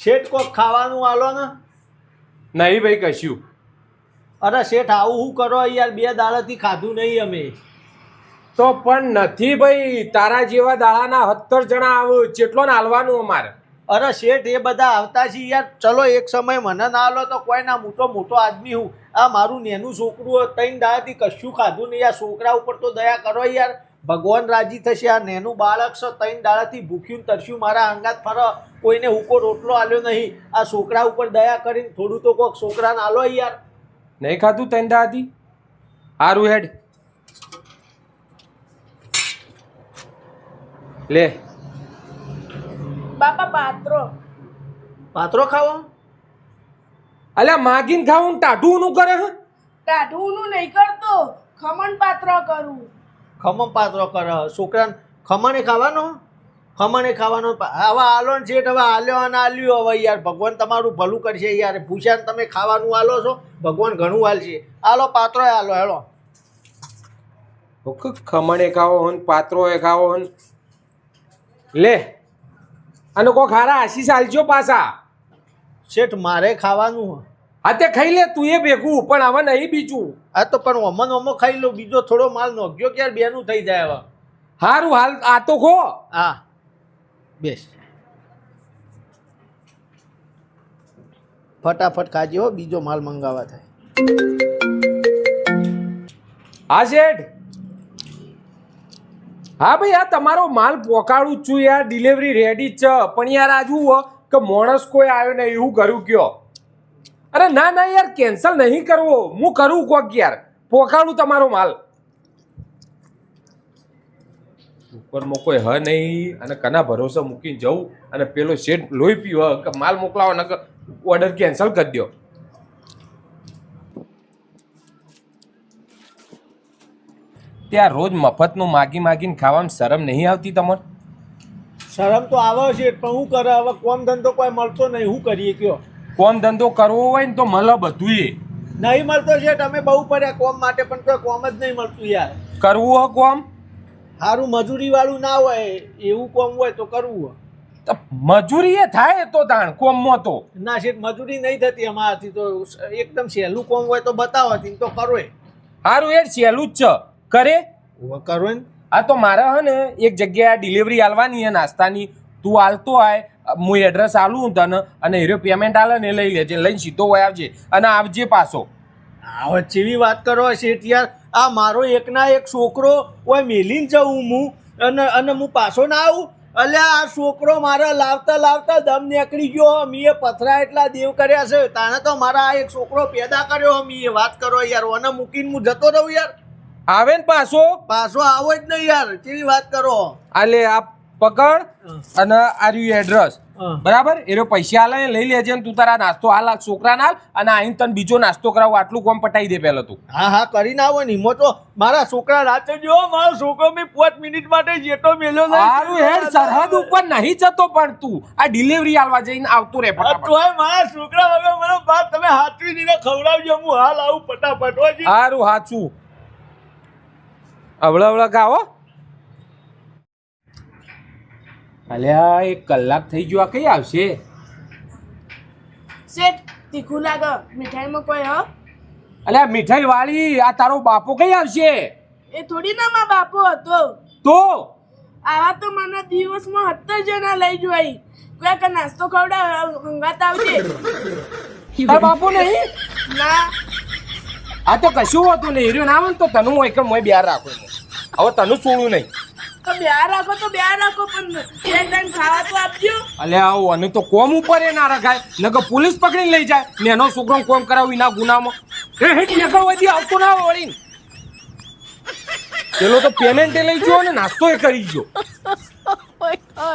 શેઠ કોક ખાવાનું આલો ને. નહીં ભાઈ કશું. અરે શેઠ આવું શું કરો યાર, 2 દાડાથી ખાધું નહીં અમે. તો પણ નથી ભાઈ, તારા જેવા દાડાના 17 જણા આવો, જેટલો ને હાલવાનું અમારે. અરે શેઠ એ બધા આવતા છે યાર, ચલો એક સમય મને ના આલો તો કોઈ ના, મોટો આદમી હું. આ મારું નેનું છોકરું 3 દાડાથી કશું ખાધું નહીં. આ છોકરા ઉપર તો દયા કરો યાર, ભગવાન રાજી થશે. આ નેનું બાળક છે, 3 દાડાથી ભૂખ્યું તરસ્યું મારા અંગાત ફરો, કોઈને હુકો રોટલો આલ્યો નહીં. આ છોકરા ઉપર દયા કરીને થોડું તો કોક છોકરાને આલો યાર. નહીં ખાધું 3 દાડાથી? હારું હેડ લે. બાપા પાત્રો ખાવો? અલ્યા માગીને ખાવું ને ટાઢું નું કરે? ટાઢુંનું નહીં કરતો, ખમણ પાત્ર કરું. ખમણ પાત્રો કરે છોકરાને? ખમણે ખાવાનો? ખમણે ખાવાનો હવે આલો ને શેઠ, હવે આલ્યો અને આલ્યો. હવે યાર ભગવાન તમારું ભલું કરશે યાર. પૂછ્યા તમે ખાવાનું આલો છો, ભગવાન ઘણું હાલશે. આલો પાત્રો આલો હેલો. ખમણે ખાવો હન, પાત્રો એ ખાવો હન. લે અને કોઈ ખારા આશીષ આલજો પાછા. શેઠ મારે ખાવાનું. હા તે ખાઈ લે તું એ ભેગું, પણ હવે નહીં બીજું. આ તો પણ ઓમો ખાઈ લો, બીજો થોડો માલ નોખ્યો કે યાર બેનું થઈ જાય હવે. હારું હાલ આ તો ખો. હા બેસ, ફટાફટ ખાજે હો, બીજો માલ મંગાવવા થાય. હા શેઠ. હા ભાઈ આ તમારો માલ પોકાડું જ છું યાર, ડિલિવરી રેડી જ છે. પણ યાર આ જુઓ કે માણસ કોઈ આવ્યો નહીં, એવું કરું કયો? અરે ના ના યાર કેન્સલ નહીં કરવો, હું કરું કોક યાર, પોકાડું તમારો માલ. ઉપરમાં કોઈ હ નહીં અને કના ભરોસે મૂકીને જવું અને પેલો શેઠ લોહી પીવો કે માલ મોકલાવો ને ઓર્ડર કેન્સલ કરી દો. ત્યાં રોજ મફતનું માગીને ખાવામાં શરમ નહીં આવતી તમારે? શરમ તો આવે છે પણ શું કરે હવે, કોમ ધંધો કોઈ મળતો નહીં, શું કરીએ કયો? કોમ ધંધો કરવો હોય ને તો મળે બધુંય. નહીં મળતો છે, અમે બહુ પડ્યા કોમ માટે પણ કોઈ કોમ જ નહીં મળતું યાર. કરવું હોય કોમ? સારું મજૂરી વાળું ના હોય એવું કોમ હોય તો કરવું હોય. તો મજૂરી એ થાય તો તાણ કોમમાં તો. ના શેઠ મજૂરી નહીં થતી અમારાથી, તો એકદમ સહેલું કોમ હોય તો બતાવો તો કરો. સારું યાર સહેલું જ છે, કરે કરો ને. આ તો મારે હે ને એક જગ્યાએ ડિલિવરી આલવાની છે નાસ્તાની, તું આલતો આય, હું એડ્રેસ આલું તને અને હીરો પેમેન્ટ આલે ને લઈ લેજે, લઈને સીધો હોય આવજે અને આવજે પાછો. હવે ચેવી વાત કરો શેઠ યાર, આ મારો એકના એક છોકરો હોય મેલીને જવું હું અને હું પાછો ના આવું? અલ્યા આ છોકરો મારા લાવતા દમ નીકળી ગયો. મીએ પથરા એટલા દેવ કર્યા છે, તાણે તો મારા આ એક છોકરો પેદા કર્યો. મીએ વાત કરો યાર, ઓને મૂકીને હું જતો રહું યાર? આવે ને પાછો આવો જ નહીં યાર, કેવી વાત કરો. આલે આ પકડ અને આ રહ્યું એડ્રેસ, બરાબર? એનો પૈસા આલે લઈ લેજે ને તું તારા નાસ્તો હાલ છોકરાને હાલ અને આઈને તને બીજો નાસ્તો કરાવો. આટલું કામ પટાઈ દે પહેલા તું. હા કરીને આવો ને. હિંમત તો મારા છોકરા રાતે જો, મારો છોકરો મેં 5 મિનિટ માટે જેટલો મેલ્યો નહીં. સારું હેડ, સરહદ ઉપર નહીં જતો પણ તું આ ડિલિવરી આલવા જઈને આવતો રે ફટાફટ. તોય મારા છોકરા વગર મને બાપ તમે હાથવી દીને ખવડાવજો, હું હાલ આવું ફટાફટ. સારું હાચું અવળા ગાવો. અલ્યા 1 કલાક થઈ ગયો, આ કઈ આવશે? શેઠ તીખું લાગે, મીઠાઈમાં કોઈ હ? અલ્યા મીઠાઈ વાળી આ તારો બાપો કઈ આવશે? એ થોડી ના માં બાપો હતો. તો આવા તો મને દિવસમાં 17 જણા લઈ જોઈ. કોઈ નાસ્તો ખવડાવ હંગાત આવજે. તાર બાપો નહીં? ના આ તો કશું હતું નહીં, હીરો ના આવે ને તો તનું હોય કે મોય બ્યાર રાખો. હવે તનું છોડું નહીં. તો બ્યાર રાખો તો બ્યાર રાખો, પણ બે ટાઈમ ખાવા તો આપજો. અલ્યા આવું અને તો કોમ ઉપર એ ના રખાય, નકર પોલીસ પકડીને લઈ જાય. નેનો છોકરો કોમ કરાવી ના ગુનામાં એ હેઠ નીકળવાથી આવતો ના વળીને. પેલો તો પેમેન્ટ લઈ ગયો ને નાસ્તો એ કરી ગયો.